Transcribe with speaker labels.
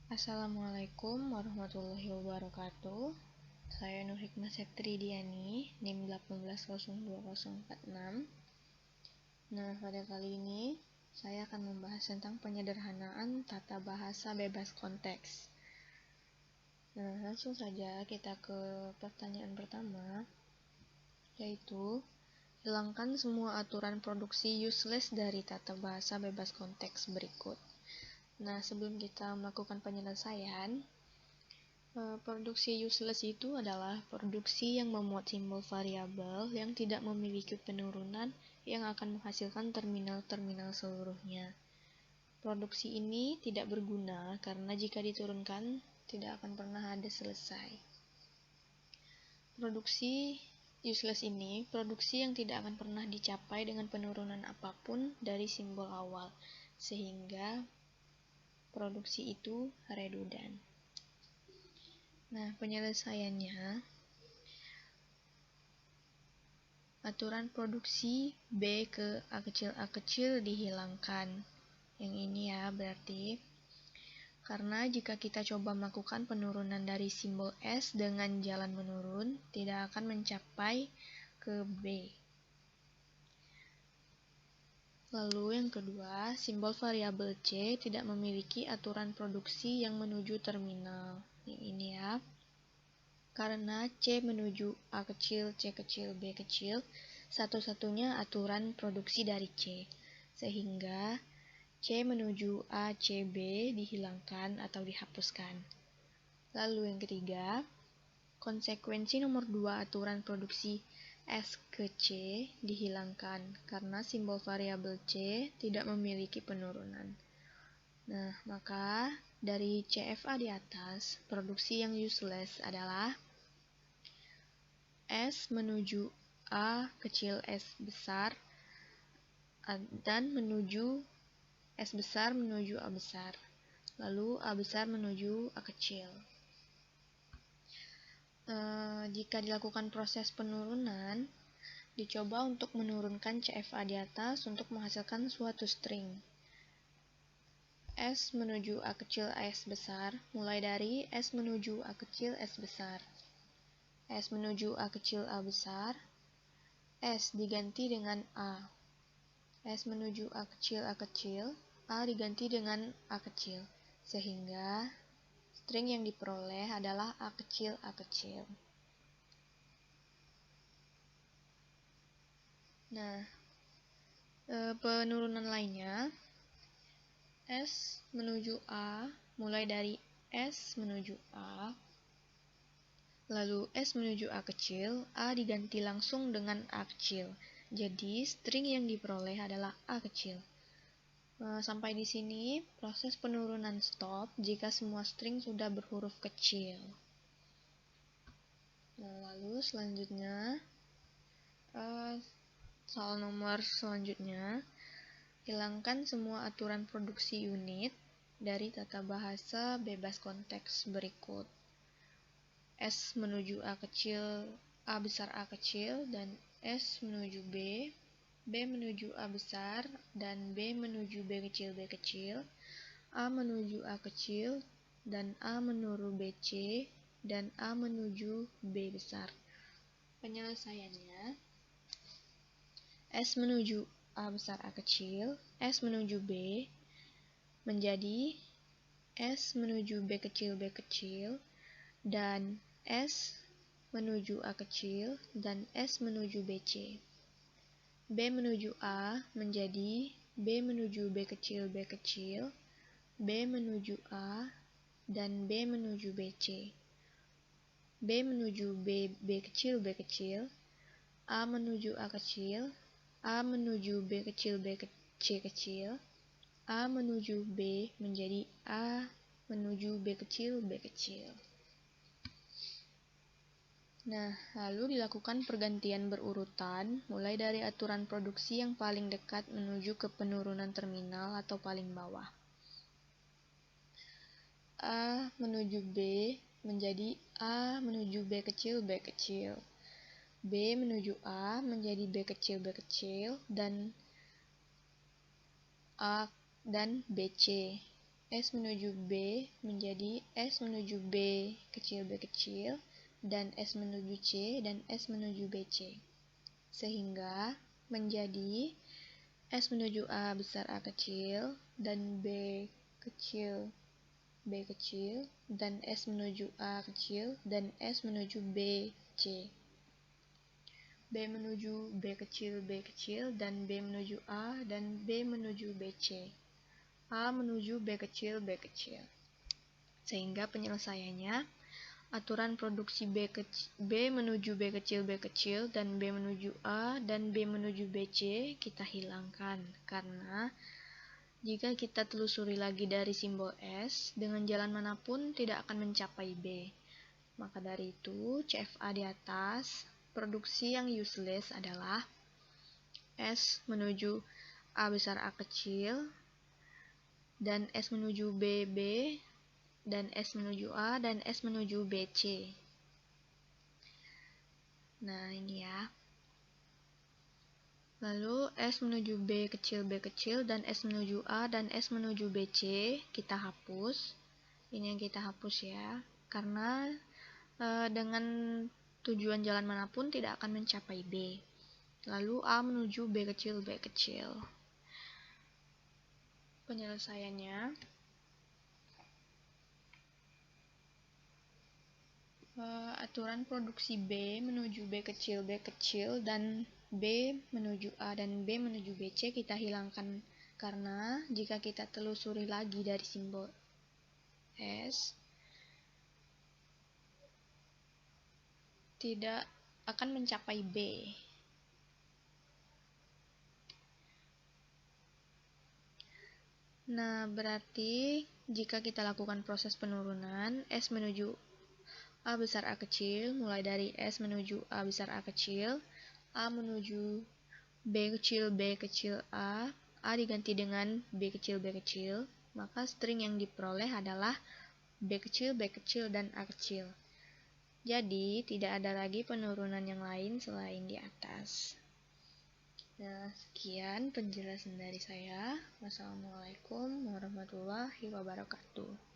Speaker 1: Assalamualaikum warahmatullahi wabarakatuh. Saya Nur Hikmah Septri Diani, NIM 1802046. Nah, pada kali ini saya akan membahas tentang penyederhanaan tata bahasa bebas konteks. Nah, langsung saja kita ke pertanyaan pertama, yaitu hilangkan semua aturan produksi useless dari tata bahasa bebas konteks berikut. Nah, sebelum kita melakukan penyelesaian, produksi useless itu adalah produksi yang memuat simbol variabel yang tidak memiliki penurunan yang akan menghasilkan terminal-terminal seluruhnya. Produksi ini tidak berguna karena jika diturunkan tidak akan pernah ada selesai. Produksi useless ini produksi yang tidak akan pernah dicapai dengan penurunan apapun dari simbol awal, sehingga produksi itu redundan. Nah, penyelesaiannya, aturan produksi B ke A kecil dihilangkan. Yang ini ya, berarti karena jika kita coba melakukan penurunan dari simbol S dengan jalan menurun, tidak akan mencapai ke B. Lalu yang kedua, simbol variabel C tidak memiliki aturan produksi yang menuju terminal. Yang ini ya. Karena C menuju A kecil, C kecil, B kecil, satu-satunya aturan produksi dari C. Sehingga C menuju A, C, B dihilangkan atau dihapuskan. Lalu yang ketiga, konsekuensi nomor 2 aturan produksi S ke C dihilangkan karena simbol variabel C tidak memiliki penurunan. Nah, maka dari CFA di atas, produksi yang useless adalah S menuju A kecil S besar dan menuju S besar menuju A besar, lalu A besar menuju A kecil. Jika dilakukan proses penurunan, dicoba untuk menurunkan CFA di atas untuk menghasilkan suatu string S menuju A kecil S besar, mulai dari S menuju A kecil S besar, S menuju A kecil A besar, S diganti dengan A, S menuju A kecil, A diganti dengan A kecil, sehingga string yang diperoleh adalah A kecil. Nah, penurunan lainnya, S menuju A, mulai dari S menuju A, lalu S menuju A kecil, A diganti langsung dengan A kecil. Jadi, string yang diperoleh adalah A kecil. Sampai di sini, proses penurunan stop jika semua string sudah berhuruf kecil. Nah, lalu selanjutnya, soal nomor selanjutnya, hilangkan semua aturan produksi unit dari tata bahasa bebas konteks berikut. S menuju A kecil, A besar A kecil, dan S menuju B, B menuju A besar, dan B menuju B kecil, A menuju A kecil, dan A menuju BC, dan A menuju B besar. Penyelesaiannya, S menuju A besar A kecil, S menuju B, menjadi S menuju B kecil, dan S menuju A kecil, dan S menuju BC. B menuju A menjadi B menuju B kecil, B menuju A, dan B menuju BC. B menuju B kecil, A menuju A kecil, A menuju B kecil, A menuju B menjadi A menuju B kecil. Nah, lalu dilakukan pergantian berurutan mulai dari aturan produksi yang paling dekat menuju ke penurunan terminal atau paling bawah. A menuju B menjadi A menuju B kecil, B menuju A menjadi B kecil, dan A dan BC. S menuju B menjadi S menuju B kecil B kecil, dan S menuju C, dan S menuju BC. Sehingga menjadi S menuju A besar A kecil, dan B kecil B kecil, dan S menuju A kecil, dan S menuju B C. B menuju B kecil, dan B menuju A, dan B menuju BC. A menuju B kecil, Sehingga penyelesaiannya, aturan produksi B menuju B kecil, dan B menuju A, dan B menuju BC kita hilangkan. Karena jika kita telusuri lagi dari simbol S, dengan jalan manapun tidak akan mencapai B. Maka dari itu, CFA di atas, produksi yang useless adalah S menuju A besar A kecil, dan S menuju BB, dan S menuju A, dan S menuju BC. Nah, ini ya. Lalu S menuju B kecil, dan S menuju A, dan S menuju BC kita hapus. Ini yang kita hapus ya, karena dengan tujuan jalan manapun tidak akan mencapai B. Lalu A menuju B kecil, Penyelesaiannya, aturan produksi B menuju B kecil, dan B menuju A, dan B menuju BC kita hilangkan. Karena jika kita telusuri lagi dari simbol S, tidak akan mencapai B. Nah, berarti jika kita lakukan proses penurunan S menuju A besar A kecil, mulai dari S menuju A besar A kecil, A menuju B kecil A diganti dengan B kecil, maka string yang diperoleh adalah B kecil, dan A kecil. Jadi, tidak ada lagi penurunan yang lain selain di atas. Nah, sekian penjelasan dari saya. Wassalamualaikum warahmatullahi wabarakatuh.